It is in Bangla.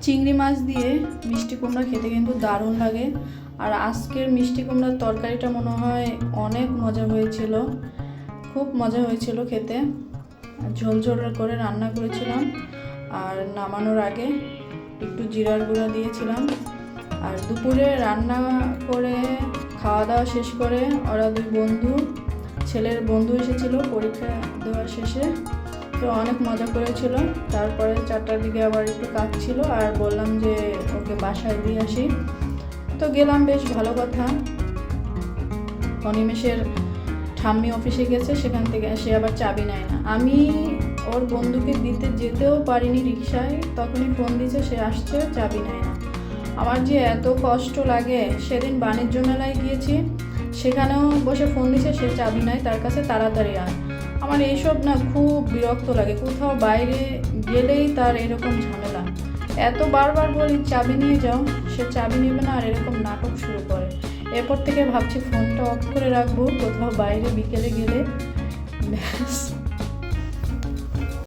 চিংড়ি মাছ দিয়ে মিষ্টি কুমড়া খেতে কিন্তু দারুণ লাগে। আর আজকের মিষ্টি কুমড়ার তরকারিটা মনে হয় অনেক মজা হয়েছিল, খুব মজা হয়েছিল খেতে। ঝোল ঝোল করে রান্না করেছিলাম, আর নামানোর আগে একটু জিরার গুঁড়া দিয়েছিলাম। আর দুপুরে রান্না করে খাওয়া দাওয়া শেষ করে ওরা দুই বন্ধু, ছেলের বন্ধু এসেছিলো পরীক্ষা দেওয়া শেষে, তো অনেক মজা করেছিল। তারপরে 4টার দিকে আবার একটু কাজ ছিল, আর বললাম যে ওকে বাসায় দিয়ে আসি, তো গেলাম। বেশ ভালো কথা। অনিমেষের ঠাম্মি অফিসে গেছে, সেখান থেকে সে আবার চাবি নেয় না। আমি ওর বন্ধুকে দিতে যেতেও পারিনি রিক্সায়, তখনই ফোন দিয়েছে সে আসছে, চাবি নেয় না। আমার যে এত কষ্ট লাগে। সেদিন বাণিজ্য মেলায় গিয়েছি, সেখানেও বসে ফোন দিছে, সে চাবি নাই তার কাছে, তাড়াতাড়ি আয়। আমার এইসব না খুব বিরক্ত লাগে। কোথাও বাইরে গেলেই তার এরকম ঝামেলা। এত বারবার বলি চাবি নিয়ে যাও, সে চাবি নেবে না, আর এরকম নাটক শুরু করে। এরপর থেকে ভাবছি ফোনটা অফ করে রাখবো, কোথাও বাইরে বিকেলে গেলে ব্যাস